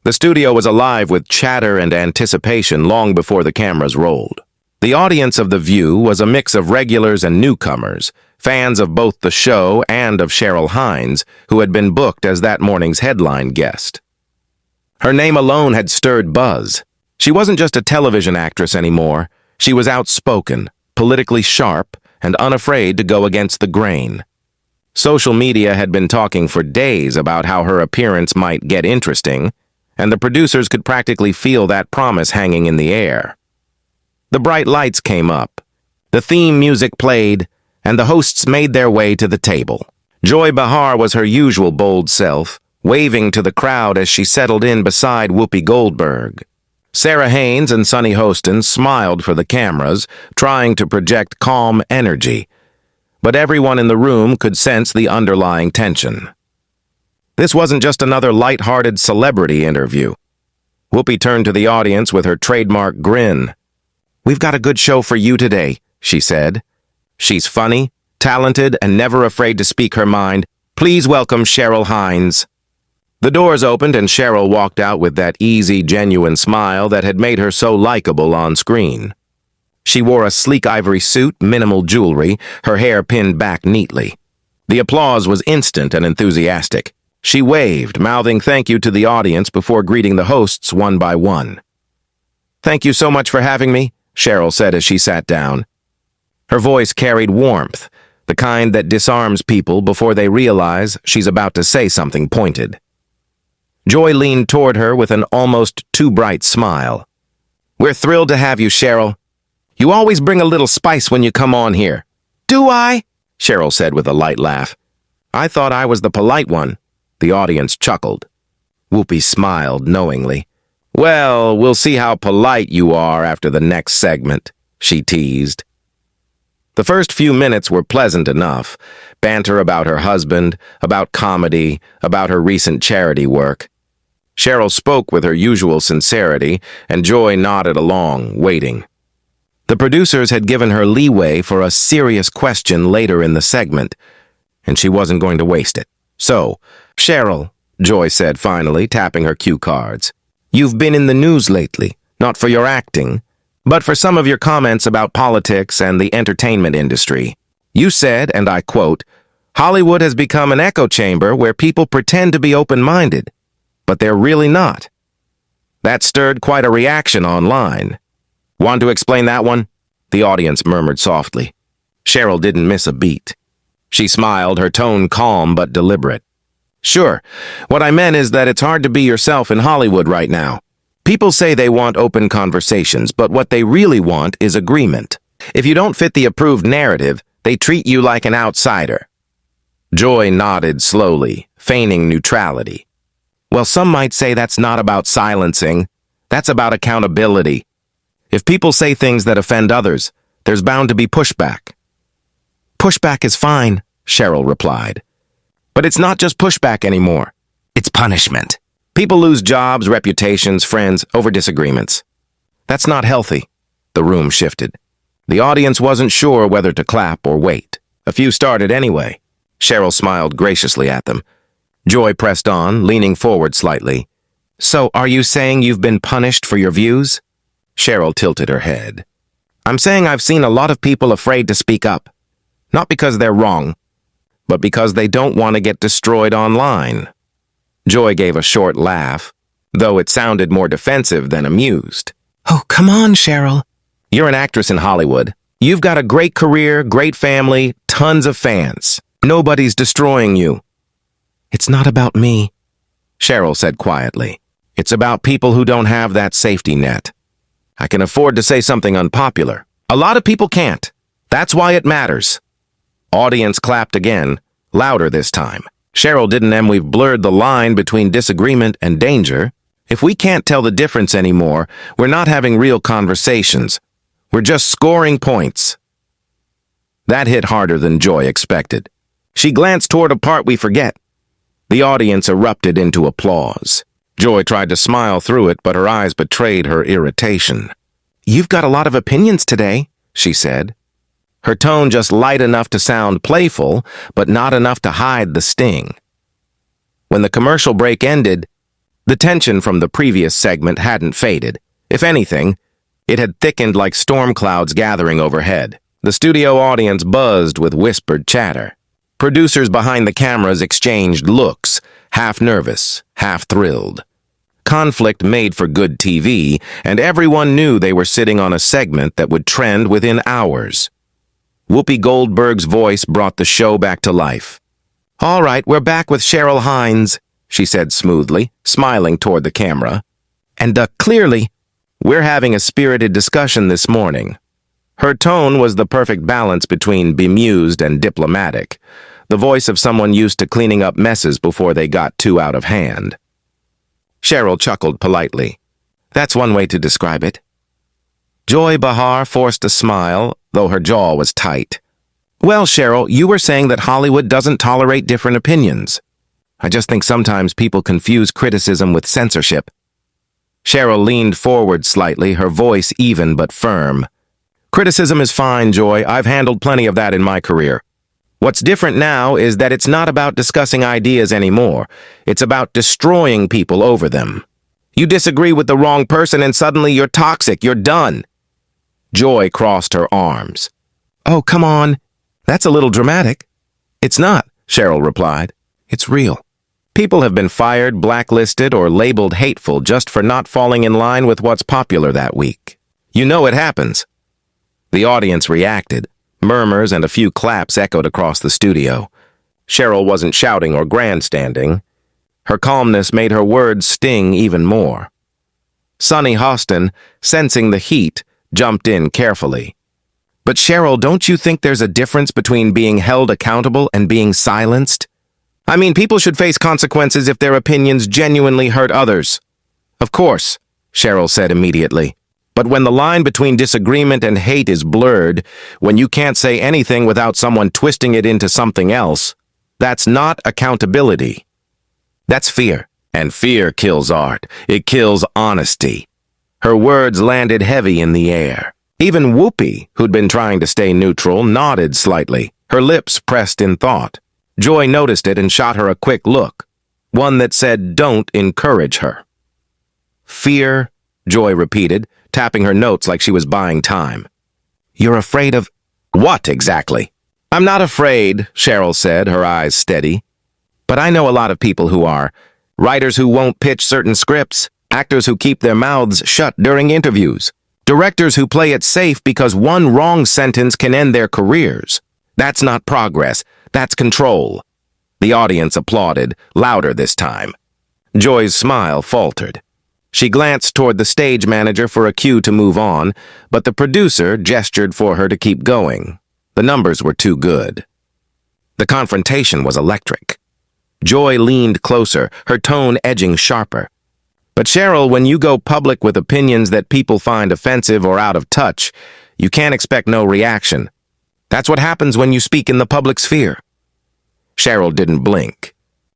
The studio was alive with chatter and anticipation long before the cameras rolled. The audience of The View was a mix of regulars and newcomers, fans of both the show and of Cheryl Hines, who had been booked as that morning's headline guest. Her name alone had stirred buzz. She wasn't just a television actress anymore. She was outspoken, politically sharp, and unafraid to go against the grain. Social media had been talking for days about how her appearance might get interesting, and the producers could practically feel that promise hanging in the air. The bright lights came up, the theme music played, and the hosts made their way to the table. Joy Behar was her usual bold self, waving to the crowd as she settled in beside Whoopi Goldberg. Cheryl Hines and Sunny Hostin smiled for the cameras, trying to project calm energy, but everyone in the room could sense the underlying tension. This wasn't just another light-hearted celebrity interview. Whoopi turned to the audience with her trademark grin. "We've got a good show for you today," she said. "She's funny, talented, and never afraid to speak her mind. Please welcome Cheryl Hines." The doors opened and Cheryl walked out with that easy, genuine smile that had made her so likable on screen. She wore a sleek ivory suit, minimal jewelry, her hair pinned back neatly. The applause was instant and enthusiastic. She waved, mouthing thank you to the audience before greeting the hosts one by one. "Thank you so much for having me," Cheryl said as she sat down. Her voice carried warmth, the kind that disarms people before they realize she's about to say something pointed. Joy leaned toward her with an almost too bright smile. "We're thrilled to have you, Cheryl. You always bring a little spice when you come on here." "Do I?" Cheryl said with a light laugh. "I thought I was the polite one." The audience chuckled. Whoopi smiled knowingly. "Well, we'll see how polite you are after the next segment," she teased. The first few minutes were pleasant enough. Banter about her husband, about comedy, about her recent charity work. Cheryl spoke with her usual sincerity, and Joy nodded along, waiting. The producers had given her leeway for a serious question later in the segment, and she wasn't going to waste it. "So, Cheryl," Joy said finally, tapping her cue cards, "you've been in the news lately, not for your acting, but for some of your comments about politics and the entertainment industry. You said, and I quote, 'Hollywood has become an echo chamber where people pretend to be open-minded, but they're really not.' That stirred quite a reaction online. Want to explain that one?" The audience murmured softly. Cheryl didn't miss a beat. She smiled, her tone calm but deliberate. "Sure. What I meant is that it's hard to be yourself in Hollywood right now. People say they want open conversations, but what they really want is agreement. If you don't fit the approved narrative, they treat you like an outsider." Joy nodded slowly, feigning neutrality. "Well, some might say that's not about silencing. That's about accountability. If people say things that offend others, there's bound to be pushback." "Pushback is fine," Cheryl replied. "But it's not just pushback anymore. It's punishment. People lose jobs, reputations, friends over disagreements. That's not healthy." The room shifted. The audience wasn't sure whether to clap or wait. A few started anyway. Cheryl smiled graciously at them. Joy pressed on, leaning forward slightly. "So are you saying you've been punished for your views?" Cheryl tilted her head. "I'm saying I've seen a lot of people afraid to speak up. Not because they're wrong, but because they don't want to get destroyed online." Joy gave a short laugh, though it sounded more defensive than amused. "Oh, come on, Cheryl. You're an actress in Hollywood. You've got a great career, great family, tons of fans. Nobody's destroying you." "It's not about me," Cheryl said quietly. "It's about people who don't have that safety net. I can afford to say something unpopular. A lot of people can't. That's why it matters." Audience clapped again, louder this time. Cheryl didn't, and we've blurred the line between disagreement and danger. If we can't tell the difference anymore, we're not having real conversations. We're just scoring points. That hit harder than Joy expected. She glanced toward a part we forget. The audience erupted into applause. Joy tried to smile through it, but her eyes betrayed her irritation. "You've got a lot of opinions today," she said. Her tone just light enough to sound playful, but not enough to hide the sting. When the commercial break ended, The tension from the previous segment hadn't faded. If anything, it had thickened like storm clouds gathering overhead. The studio audience buzzed with whispered chatter. Producers behind the cameras exchanged looks, half nervous, half thrilled. Conflict made for good TV, and everyone knew they were sitting on a segment that would trend within hours. Whoopi Goldberg's voice brought the show back to life. "All right, we're back with Cheryl Hines," she said smoothly, smiling toward the camera. "And clearly, we're having a spirited discussion this morning." Her tone was the perfect balance between bemused and diplomatic, the voice of someone used to cleaning up messes before they got too out of hand. Cheryl chuckled politely. "That's one way to describe it." Joy Behar forced a smile, though her jaw was tight. "Well, Cheryl, you were saying that Hollywood doesn't tolerate different opinions. I just think sometimes people confuse criticism with censorship." Cheryl leaned forward slightly, her voice even but firm. "Criticism is fine, Joy. I've handled plenty of that in my career. What's different now is that it's not about discussing ideas anymore. It's about destroying people over them. You disagree with the wrong person and suddenly you're toxic. You're done." Joy crossed her arms. "Oh, come on. That's a little dramatic." "It's not," Cheryl replied. "It's real. People have been fired, blacklisted, or labeled hateful just for not falling in line with what's popular that week. You know it happens." The audience reacted. Murmurs and a few claps echoed across the studio. Cheryl wasn't shouting or grandstanding. Her calmness made her words sting even more. Sonny Hostin, sensing the heat, jumped in carefully. "But Cheryl, don't you think there's a difference between being held accountable and being silenced? I mean, people should face consequences if their opinions genuinely hurt others." "Of course," Cheryl said immediately. "But when the line between disagreement and hate is blurred, when you can't say anything without someone twisting it into something else, that's not accountability. That's fear, and fear kills art. It kills honesty." Her words landed heavy in the air. Even Whoopi, who'd been trying to stay neutral, nodded slightly, her lips pressed in thought. Joy noticed it and shot her a quick look, one that said, "Don't encourage her." "Fear," Joy repeated, tapping her notes like she was buying time. "You're afraid of—" "What exactly?" "I'm not afraid," Cheryl said, her eyes steady. "But I know a lot of people who are. Writers who won't pitch certain scripts, actors who keep their mouths shut during interviews, directors who play it safe because one wrong sentence can end their careers. That's not progress. That's control." The audience applauded, louder this time. Joy's smile faltered. She glanced toward the stage manager for a cue to move on, but the producer gestured for her to keep going. The numbers were too good. The confrontation was electric. Joy leaned closer, her tone edging sharper. "But Cheryl, when you go public with opinions that people find offensive or out of touch, you can't expect no reaction. That's what happens when you speak in the public sphere." Cheryl didn't blink.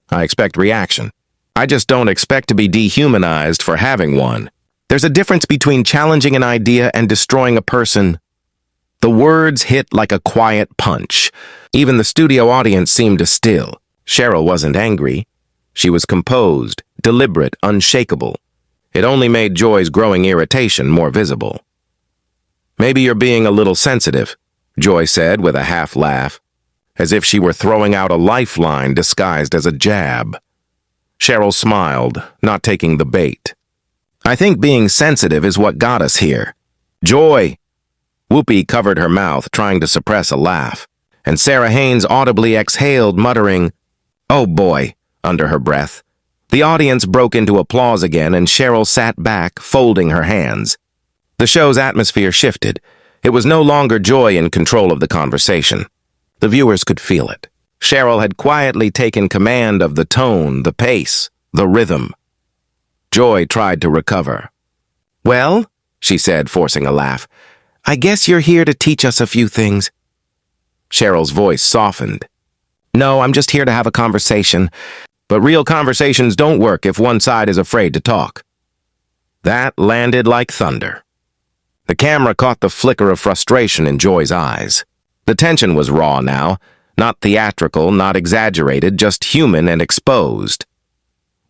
"I expect reaction. I just don't expect to be dehumanized for having one. There's a difference between challenging an idea and destroying a person." The words hit like a quiet punch. Even the studio audience seemed to still. Cheryl wasn't angry. She was composed, deliberate, unshakable. It only made Joy's growing irritation more visible. "Maybe you're being a little sensitive," Joy said with a half laugh, as if she were throwing out a lifeline disguised as a jab. Cheryl smiled, not taking the bait. "I think being sensitive is what got us here." "Joy!" Whoopi covered her mouth, trying to suppress a laugh, and Sarah Hines audibly exhaled, muttering, "Oh boy," under her breath. The audience broke into applause again, and Cheryl sat back, folding her hands. The show's atmosphere shifted. It was no longer Joy in control of the conversation. The viewers could feel it. Cheryl had quietly taken command of the tone, the pace, the rhythm. Joy tried to recover. "Well," she said, forcing a laugh, "I guess you're here to teach us a few things." Cheryl's voice softened. "No, I'm just here to have a conversation. But real conversations don't work if one side is afraid to talk." That landed like thunder. The camera caught the flicker of frustration in Joy's eyes. The tension was raw now, not theatrical, not exaggerated, just human and exposed.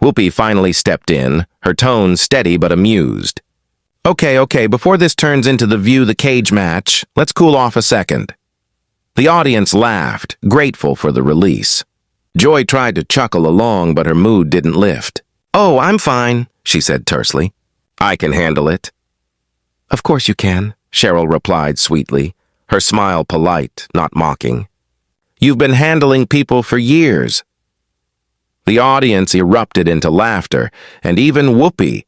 Whoopi finally stepped in, her tone steady but amused. Okay, before this turns into the View the Cage match, let's cool off a second. The audience laughed, grateful for the release. Joy tried to chuckle along, but her mood didn't lift. Oh, I'm fine, she said tersely. I can handle it. Of course you can, Cheryl replied sweetly, her smile polite, not mocking. You've been handling people for years. The audience erupted into laughter, and even Whoopi,